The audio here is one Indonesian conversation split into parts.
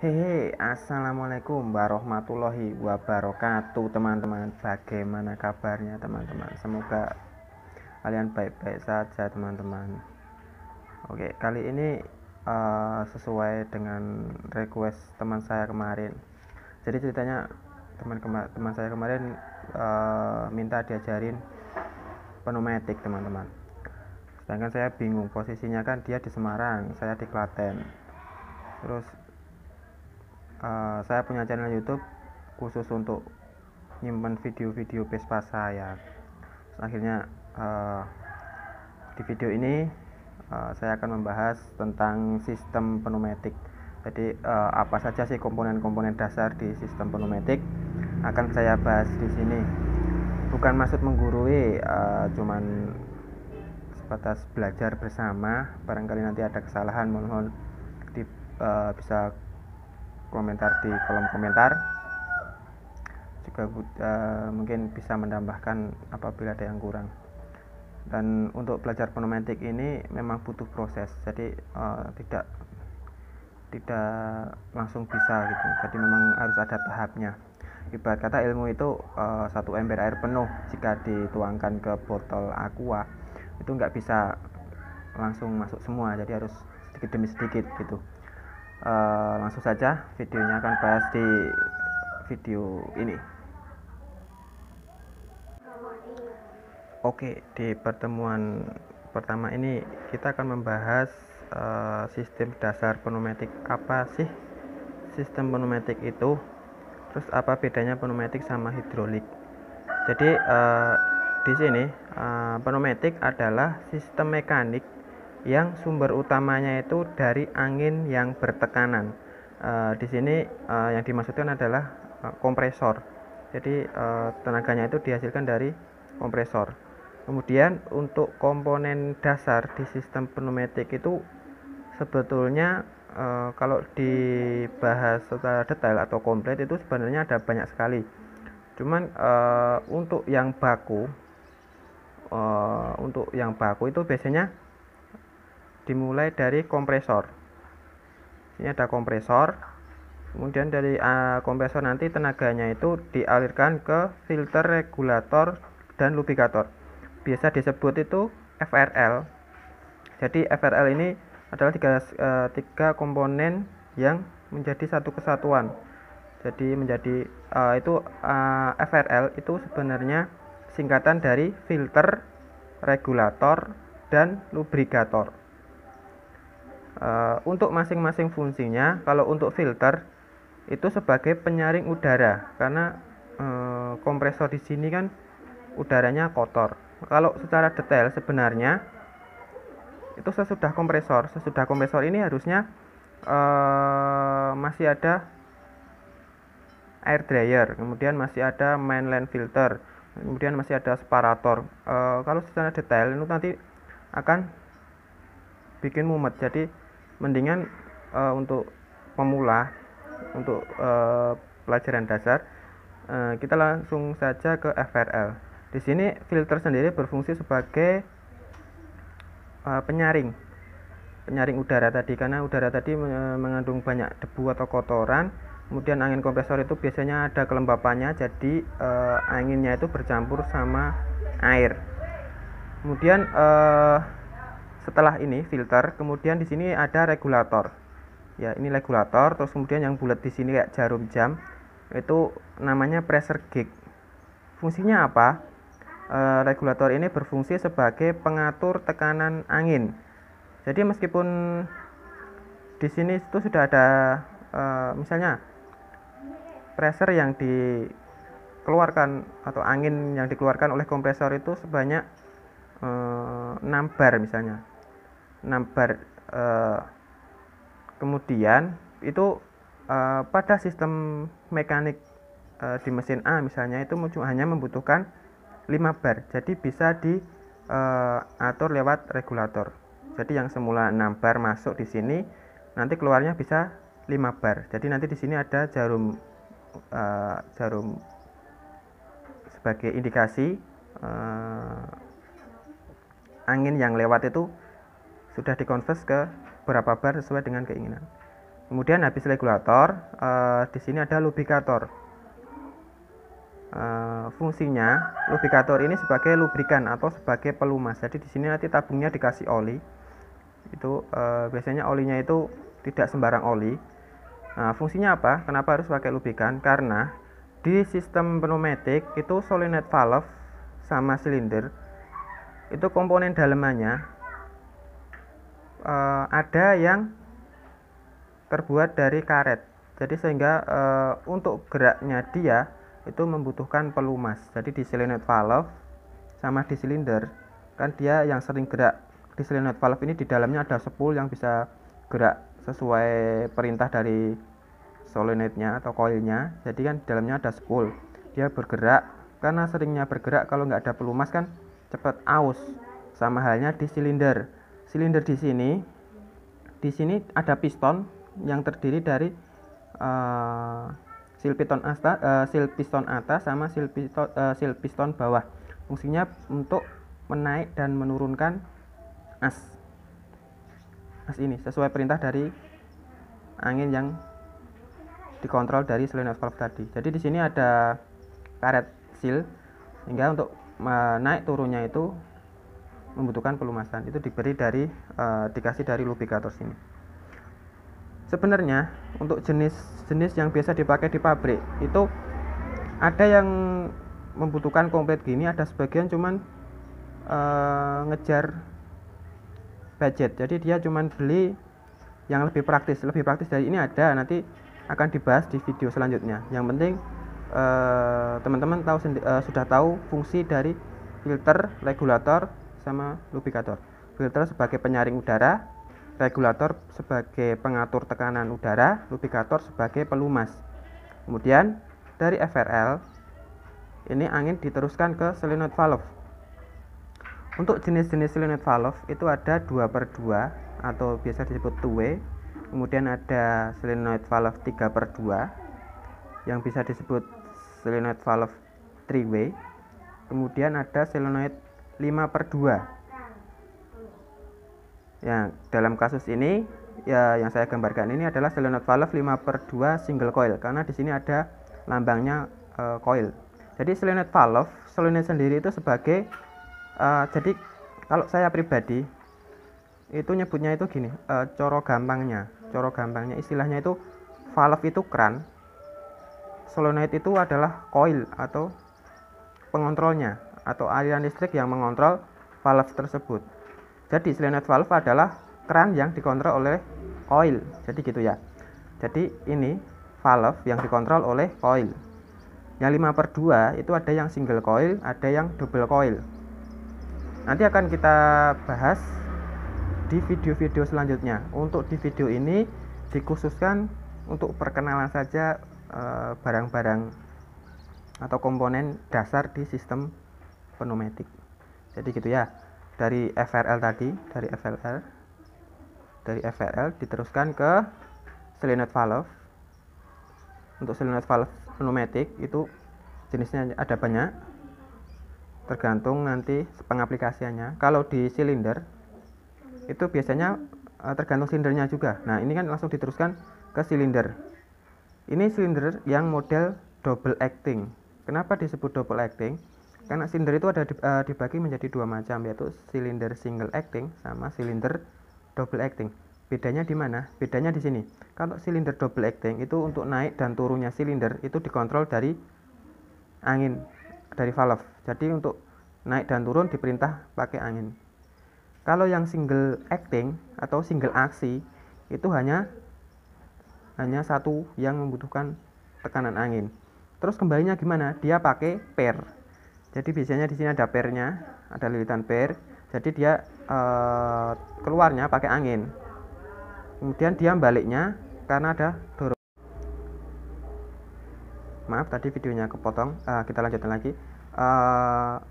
Hehe, assalamualaikum warahmatullahi wabarakatuh teman-teman. Bagaimana kabarnya teman-teman? Semoga kalian baik-baik saja teman-teman. Oke, kali ini sesuai dengan request teman saya kemarin. Jadi ceritanya teman saya kemarin minta diajarin pneumatik teman-teman. Sedangkan saya bingung, posisinya kan dia di Semarang, saya di Klaten. Terus saya punya channel YouTube khusus untuk nyimpan video-video Vespa saya. Akhirnya di video ini saya akan membahas tentang sistem pneumatik. Jadi apa saja sih komponen-komponen dasar di sistem pneumatik akan saya bahas di sini. Bukan maksud menggurui, cuman sebatas belajar bersama. Barangkali nanti ada kesalahan, mohon bisa komentar di kolom komentar. Juga mungkin bisa menambahkan apabila ada yang kurang. Dan untuk belajar pneumatik ini memang butuh proses, jadi tidak langsung bisa gitu. Jadi memang harus ada tahapnya. Ibarat kata ilmu itu 1 ember air penuh jika dituangkan ke botol aqua itu nggak bisa langsung masuk semua, jadi harus sedikit demi sedikit gitu. Langsung saja videonya akan bahas di video ini. Oke, di pertemuan pertama ini kita akan membahas sistem dasar pneumatik. Apa sih sistem pneumatik itu? Terus apa bedanya pneumatik sama hidrolik? Jadi di sini pneumatik adalah sistem mekanik yang sumber utamanya itu dari angin yang bertekanan. Di sini yang dimaksudkan adalah kompresor. Jadi tenaganya itu dihasilkan dari kompresor. Kemudian untuk komponen dasar di sistem pneumatik itu sebetulnya kalau dibahas secara detail atau komplit itu sebenarnya ada banyak sekali. Cuman untuk yang baku itu biasanya dimulai dari kompresor. Ini ada kompresor. Kemudian dari kompresor nanti tenaganya itu dialirkan ke filter, regulator, dan lubrikator. Biasa disebut itu FRL. Jadi FRL ini adalah tiga komponen yang menjadi satu kesatuan. Jadi menjadi FRL itu sebenarnya singkatan dari filter, regulator, dan lubrikator. Untuk masing-masing fungsinya, kalau untuk filter itu sebagai penyaring udara, karena kompresor di sini kan udaranya kotor. Kalau secara detail sebenarnya itu sesudah kompresor ini harusnya masih ada air dryer, kemudian masih ada mainline filter, kemudian masih ada separator. Kalau secara detail itu nanti akan bikin mumet. Jadi mendingan untuk pemula, untuk pelajaran dasar, kita langsung saja ke FRL. Di sini filter sendiri berfungsi sebagai penyaring udara tadi, karena udara tadi mengandung banyak debu atau kotoran. Kemudian angin kompresor itu biasanya ada kelembapannya, jadi anginnya itu bercampur sama air. Kemudian setelah ini filter, kemudian di sini ada regulator. Ya, ini regulator. Terus kemudian yang bulat di sini kayak jarum jam itu namanya pressure gauge. Fungsinya apa? Regulator ini berfungsi sebagai pengatur tekanan angin. Jadi meskipun di sini itu sudah ada misalnya pressure yang dikeluarkan atau angin yang dikeluarkan oleh kompresor itu sebanyak 6 bar misalnya, 6 bar. Kemudian itu pada sistem mekanik di mesin A misalnya itu hanya membutuhkan 5 bar, jadi bisa diatur lewat regulator. Jadi yang semula 6 bar masuk di sini, nanti keluarnya bisa 5 bar. Jadi nanti di sini ada jarum sebagai indikasi angin yang lewat itu sudah dikonvers ke berapa bar sesuai dengan keinginan. Kemudian habis regulator, di sini ada lubrikator. Fungsinya lubrikator ini sebagai lubrikan atau sebagai pelumas. Jadi di sini nanti tabungnya dikasih oli. Itu biasanya olinya itu tidak sembarang oli. Nah, fungsinya apa? Kenapa harus pakai lubrikan? Karena di sistem pneumatik itu solenoid valve sama silinder itu komponen dalamannya ada yang terbuat dari karet. Jadi sehingga untuk geraknya dia itu membutuhkan pelumas. Jadi di solenoid valve sama di silinder kan dia yang sering gerak. Di solenoid valve ini di dalamnya ada spool yang bisa gerak sesuai perintah dari solenoidnya atau coilnya. Jadi kan di dalamnya ada spool, dia bergerak. Karena seringnya bergerak, kalau nggak ada pelumas kan cepat aus. Sama halnya di silinder. Silinder di sini ada piston yang terdiri dari sil piston atas sama sil piston bawah. Fungsinya untuk menaik dan menurunkan as ini sesuai perintah dari angin yang dikontrol dari solenoid valve tadi. Jadi di sini ada karet sil, sehingga untuk naik turunnya itu membutuhkan pelumasan. Itu dikasih dari lubrikator sini. Sebenarnya untuk jenis-jenis yang biasa dipakai di pabrik itu ada yang membutuhkan komplit gini, ada sebagian cuman ngejar budget. Jadi dia cuman beli yang lebih praktis dari ini ada, nanti akan dibahas di video selanjutnya. Yang penting teman-teman sudah tahu fungsi dari filter, regulator, sama lubrikator. Filter sebagai penyaring udara, regulator sebagai pengatur tekanan udara, lubrikator sebagai pelumas. Kemudian dari FRL ini angin diteruskan ke solenoid valve. Untuk jenis-jenis solenoid valve itu ada 2/2 atau biasa disebut two-way. Kemudian ada solenoid valve 3/2 yang bisa disebut solenoid valve three-way. Kemudian ada solenoid 5/2. Ya, dalam kasus ini ya yang saya gambarkan ini adalah solenoid valve 5/2 single coil, karena di sini ada lambangnya coil. Jadi solenoid valve, solenoid sendiri itu sebagai jadi kalau saya pribadi itu nyebutnya itu gini, coro gampangnya istilahnya itu valve itu keran, solenoid itu adalah coil atau pengontrolnya atau aliran listrik yang mengontrol valve tersebut. Jadi solenoid valve adalah keran yang dikontrol oleh coil. Jadi gitu ya. Jadi ini valve yang dikontrol oleh coil. Yang 5/2 itu ada yang single coil, ada yang double coil. Nanti akan kita bahas di video-video selanjutnya. Untuk di video ini dikhususkan untuk perkenalan saja barang-barang atau komponen dasar di sistem pneumatik. Jadi gitu ya. Dari FRL diteruskan ke solenoid valve. Untuk solenoid valve pneumatik itu jenisnya ada banyak, tergantung nanti pengaplikasiannya. Kalau di silinder itu biasanya tergantung silindernya juga. Nah, ini kan langsung diteruskan ke silinder. Ini silinder yang model double acting. Kenapa disebut double acting? Karena silinder itu ada dibagi menjadi dua macam, yaitu silinder single acting sama silinder double acting. Bedanya di mana? Bedanya di sini. Kalau silinder double acting itu untuk naik dan turunnya silinder itu dikontrol dari angin, dari valve. Jadi untuk naik dan turun diperintah pakai angin. Kalau yang single acting atau single aksi itu hanya satu yang membutuhkan tekanan angin. Terus kembalinya gimana? Dia pakai pair. Jadi biasanya di sini ada pairnya, ada lilitan pair. Jadi dia keluarnya pakai angin. Kemudian dia baliknya karena ada dorong. Maaf tadi videonya kepotong. Kita lanjutkan lagi.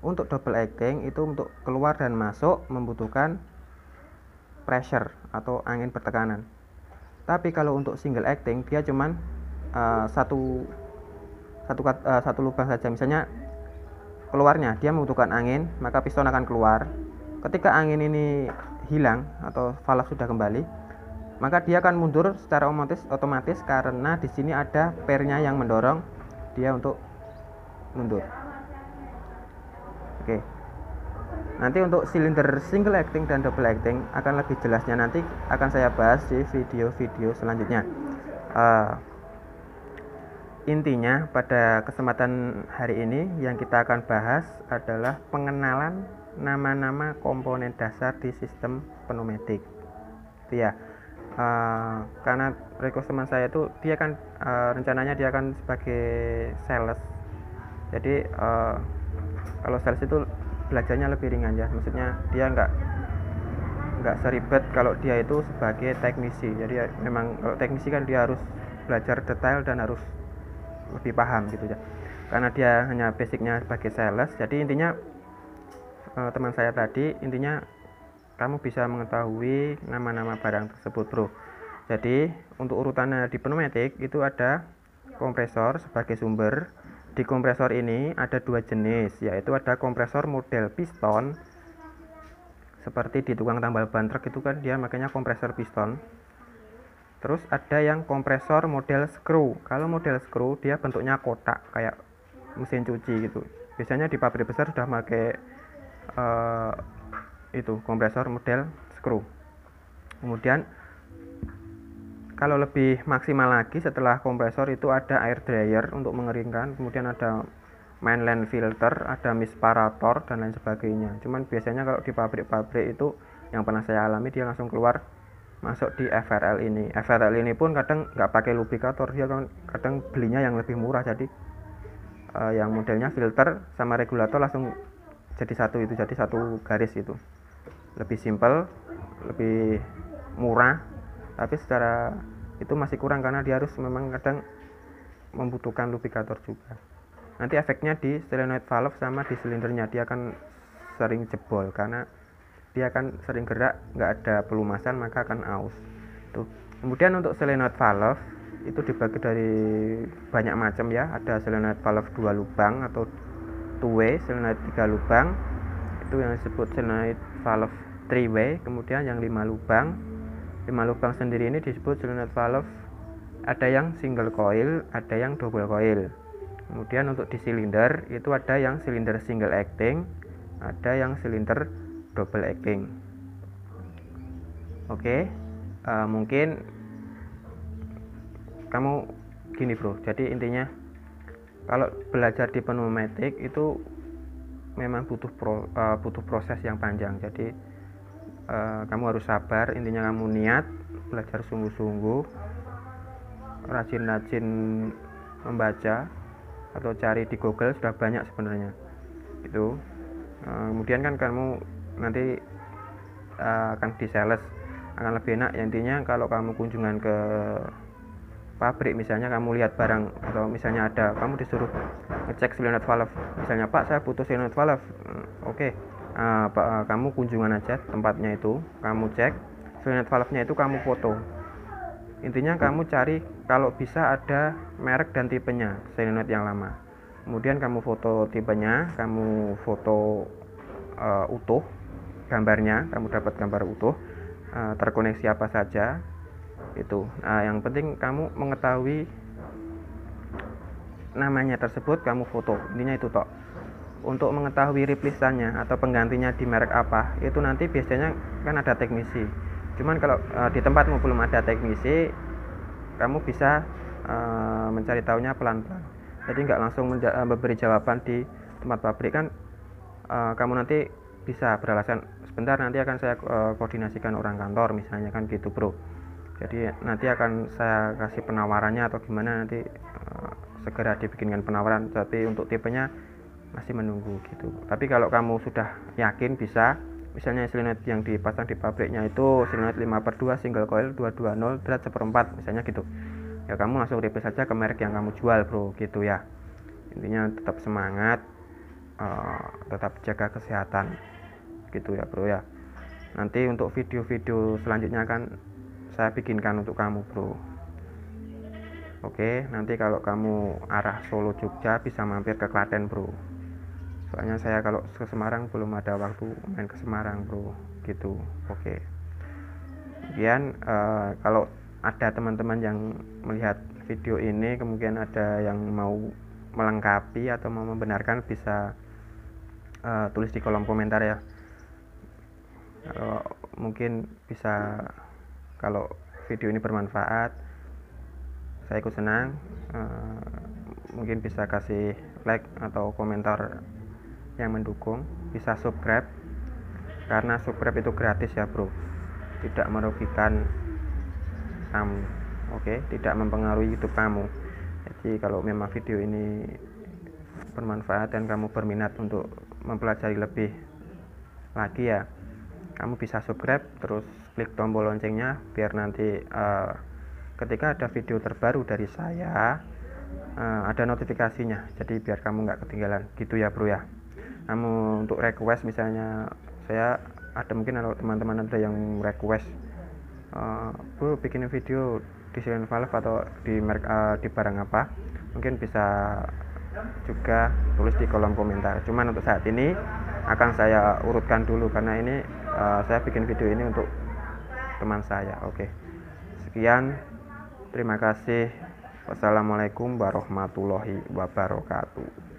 Untuk double acting itu untuk keluar dan masuk membutuhkan pressure atau angin bertekanan. Tapi kalau untuk single acting dia cuman satu lubang saja. Misalnya keluarnya dia membutuhkan angin, maka piston akan keluar. Ketika angin ini hilang atau valve sudah kembali, maka dia akan mundur secara otomatis karena di sini ada pairnya yang mendorong dia untuk mundur. Oke. Nanti untuk silinder single acting dan double acting akan lebih jelasnya nanti akan saya bahas di video-video selanjutnya. Intinya pada kesempatan hari ini yang kita akan bahas adalah pengenalan nama-nama komponen dasar di sistem pneumatik. Itu ya. Karena request teman saya itu dia kan rencananya dia akan sebagai sales. Jadi kalau sales itu belajarnya lebih ringan ya, maksudnya dia nggak seribet kalau dia itu sebagai teknisi. Jadi ya, memang kalau teknisi kan dia harus belajar detail dan harus lebih paham gitu ya, karena dia hanya basicnya sebagai sales. Jadi intinya teman saya tadi intinya kamu bisa mengetahui nama-nama barang tersebut bro. Jadi untuk urutannya di pneumatik itu ada kompresor sebagai sumber. Di kompresor ini ada dua jenis, yaitu ada kompresor model piston seperti di tukang tambal ban truk itu kan dia makanya kompresor piston. Terus ada yang kompresor model screw. Kalau model screw dia bentuknya kotak kayak mesin cuci gitu. Biasanya di pabrik besar sudah pakai itu kompresor model screw. Kemudian kalau lebih maksimal lagi setelah kompresor itu ada air dryer untuk mengeringkan, kemudian ada mainline filter, ada misparator dan lain sebagainya. Cuman biasanya kalau di pabrik-pabrik itu yang pernah saya alami dia langsung keluar masuk di FRL ini. FRL ini pun kadang nggak pakai lubrikator, dia kadang belinya yang lebih murah, jadi yang modelnya filter sama regulator langsung jadi satu garis itu. Lebih simple, lebih murah, tapi secara itu masih kurang karena dia harus memang kadang membutuhkan lubrikator juga. Nanti efeknya di solenoid valve sama di silindernya dia akan sering jebol karena dia akan sering gerak, nggak ada pelumasan maka akan aus. Tuh. Kemudian untuk solenoid valve itu dibagi dari banyak macam ya. Ada solenoid valve 2 lubang atau two-way, solenoid 3 lubang itu yang disebut solenoid valve 3-way. Kemudian yang 5 lubang sendiri ini disebut solenoid valve. Ada yang single coil, ada yang double coil. Kemudian untuk di silinder itu ada yang silinder single acting, ada yang silinder double acting. Oke, mungkin kamu gini bro. Jadi intinya kalau belajar di pneumatik itu memang butuh proses yang panjang. Jadi kamu harus sabar. Intinya kamu niat belajar sungguh-sungguh, rajin-rajin membaca atau cari di Google sudah banyak sebenarnya itu. Kemudian kan kamu nanti akan di sales akan lebih enak ya. Intinya kalau kamu kunjungan ke pabrik misalnya, kamu lihat barang atau misalnya ada kamu disuruh ngecek solenoid valve misalnya, Pak saya butuh solenoid valve. Oke. Kamu kunjungan aja tempatnya itu, kamu cek solenoid valve-nya itu, kamu foto. Intinya kamu cari kalau bisa ada merek dan tipenya solenoid yang lama. Kemudian kamu foto tipenya, kamu foto utuh gambarnya, kamu dapat gambar utuh, terkoneksi apa saja itu. Yang penting kamu mengetahui namanya tersebut, kamu foto. Intinya itu toh. Untuk mengetahui replaceannya atau penggantinya di merek apa itu nanti biasanya kan ada teknisi. Cuman kalau di tempatmu belum ada teknisi, kamu bisa mencari tahunya pelan-pelan. Jadi nggak langsung memberi jawaban di tempat pabrik kan. Kamu nanti bisa beralasan sebentar, nanti akan saya koordinasikan orang kantor misalnya kan gitu bro. Jadi nanti akan saya kasih penawarannya atau gimana, nanti segera dibikinkan penawaran. Tapi untuk tipenya masih menunggu gitu. Tapi kalau kamu sudah yakin bisa, misalnya solenoid yang dipasang di pabriknya itu solenoid 5/2 single coil 220 drat 1/4 misalnya gitu ya, kamu langsung replace saja ke merek yang kamu jual bro gitu ya. Intinya tetap semangat, tetap jaga kesehatan gitu ya bro ya. Nanti untuk video-video selanjutnya akan saya bikinkan untuk kamu bro. Oke, nanti kalau kamu arah Solo Jogja bisa mampir ke Klaten bro. Soalnya saya kalau ke Semarang belum ada waktu main ke Semarang bro gitu. Oke. Kemudian kalau ada teman-teman yang melihat video ini kemudian ada yang mau melengkapi atau mau membenarkan, bisa tulis di kolom komentar ya. Kalau mungkin bisa, kalau video ini bermanfaat, saya ikut senang. Mungkin bisa kasih like atau komentar yang mendukung, bisa subscribe, karena subscribe itu gratis ya bro, tidak merugikan kamu, oke, tidak mempengaruhi YouTube kamu. Jadi kalau memang video ini bermanfaat dan kamu berminat untuk mempelajari lebih lagi ya, kamu bisa subscribe, terus klik tombol loncengnya biar nanti ketika ada video terbaru dari saya ada notifikasinya, jadi biar kamu nggak ketinggalan gitu ya bro ya. Kamu untuk request misalnya, saya ada mungkin kalau teman-teman ada yang request bro bikin video di Silent Valve atau di barang apa, mungkin bisa juga tulis di kolom komentar. Cuman untuk saat ini akan saya urutkan dulu karena ini saya bikin video ini untuk teman saya. Oke, sekian, terima kasih. Wassalamualaikum warahmatullahi wabarakatuh.